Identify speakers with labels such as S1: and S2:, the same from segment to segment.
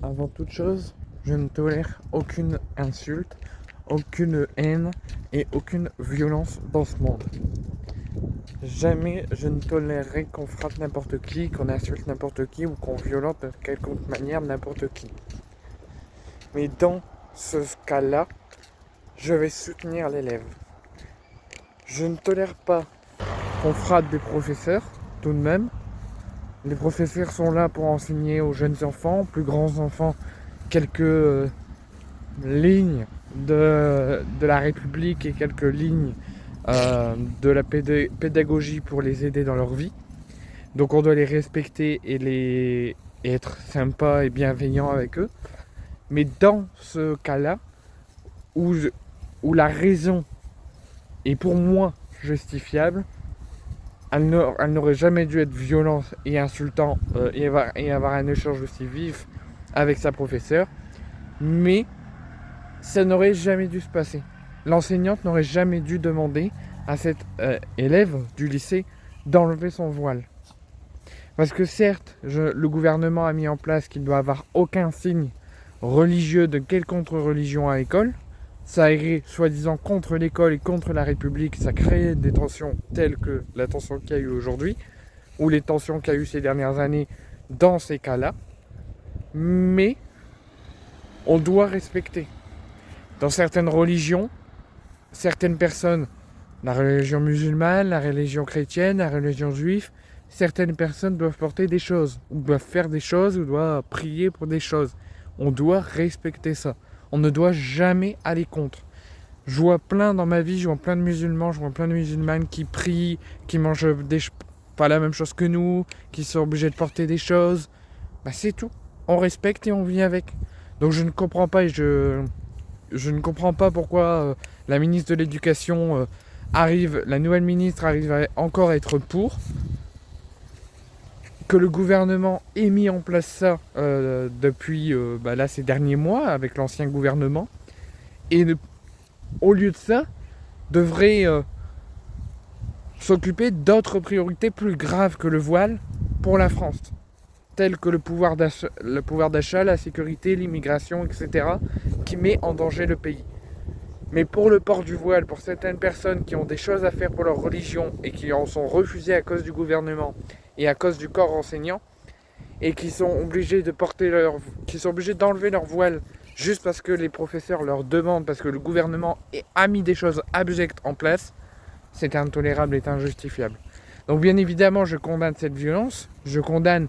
S1: Avant toute chose, je ne tolère aucune insulte, aucune haine et aucune violence dans ce monde. Jamais je ne tolérerai qu'on frappe n'importe qui, qu'on insulte n'importe qui ou qu'on violente de quelconque manière n'importe qui. Mais dans ce cas-là, je vais soutenir l'élève. Je ne tolère pas qu'on frappe des professeurs, tout de même. Les professeurs sont là pour enseigner aux jeunes enfants, aux plus grands enfants, quelques lignes de la République et quelques lignes de la pédagogie pour les aider dans leur vie. Donc on doit les respecter et être sympa et bienveillant avec eux. Mais dans ce cas-là, où la raison est pour moi justifiable, elle n'aurait jamais dû être violente et insultante et avoir un échange aussi vif avec sa professeure. Mais ça n'aurait jamais dû se passer. L'enseignante n'aurait jamais dû demander à cet élève du lycée d'enlever son voile. Parce que certes, le gouvernement a mis en place qu'il ne doit avoir aucun signe religieux de quelconque religion à l'école. Ça irait soi-disant contre l'école et contre la République. Ça créait des tensions telles que la tension qu'il y a eu aujourd'hui, ou les tensions qu'il y a eu ces dernières années dans ces cas-là. Mais on doit respecter. Dans certaines religions, certaines personnes, la religion musulmane, la religion chrétienne, la religion juive, certaines personnes doivent porter des choses, ou doivent faire des choses, ou doivent prier pour des choses. On doit respecter ça. On ne doit jamais aller contre. Je vois plein dans ma vie, je vois plein de musulmans, je vois plein de musulmanes qui prient, qui mangent pas la même chose que nous, qui sont obligés de porter des choses. Bah c'est tout. On respecte et on vit avec. Donc je ne comprends pas je ne comprends pas pourquoi la ministre de l'Éducation la nouvelle ministre arrive encore à être pour. Que le gouvernement ait mis en place ça depuis là, ces derniers mois avec l'ancien gouvernement. Et au lieu de ça, devrait s'occuper d'autres priorités plus graves que le voile pour la France. Telles que le pouvoir d'achat, la sécurité, l'immigration, etc. qui met en danger le pays. Mais pour le port du voile, pour certaines personnes qui ont des choses à faire pour leur religion et qui en sont refusées à cause du gouvernement et à cause du corps enseignant, et qui sont obligés d'enlever leur voile juste parce que les professeurs leur demandent, parce que le gouvernement a mis des choses abjectes en place, c'est intolérable et injustifiable. Donc bien évidemment, je condamne cette violence, je condamne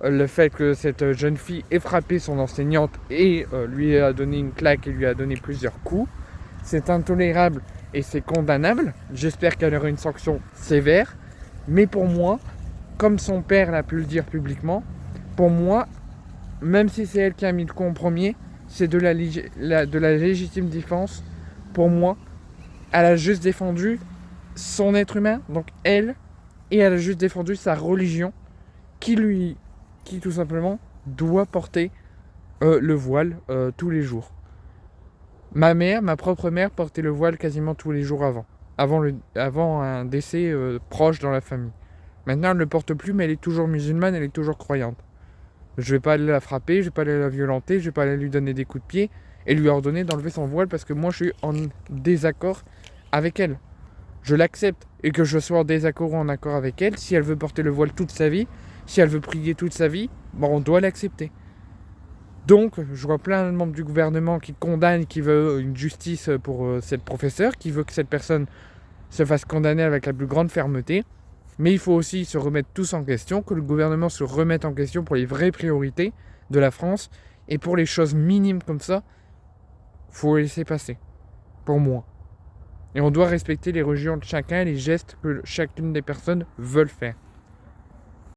S1: le fait que cette jeune fille ait frappé son enseignante et lui a donné une claque et lui a donné plusieurs coups. C'est intolérable et c'est condamnable. J'espère qu'elle aura une sanction sévère. Mais pour moi, comme son père l'a pu le dire publiquement, pour moi, même si c'est elle qui a mis le coup en premier, c'est de la légitime défense. Pour moi, elle a juste défendu son être humain, donc elle, et elle a juste défendu sa religion, qui tout simplement doit porter le voile tous les jours. Ma propre mère, portait le voile quasiment tous les jours avant un décès proche dans la famille. Maintenant, elle ne le porte plus, mais elle est toujours musulmane, elle est toujours croyante. Je vais pas aller la frapper, je vais pas aller la violenter, je vais pas aller lui donner des coups de pied et lui ordonner d'enlever son voile parce que moi je suis en désaccord avec elle. Je l'accepte, et que je sois en désaccord ou en accord avec elle, si elle veut porter le voile toute sa vie, si elle veut prier toute sa vie, on doit l'accepter. Donc, je vois plein de membres du gouvernement qui condamnent, qui veulent une justice pour cette professeure, qui veut que cette personne se fasse condamner avec la plus grande fermeté. Mais il faut aussi se remettre tous en question, que le gouvernement se remette en question pour les vraies priorités de la France. Et pour les choses minimes comme ça, faut laisser passer, pour moi. Et on doit respecter les religions de chacun et les gestes que chacune des personnes veulent faire.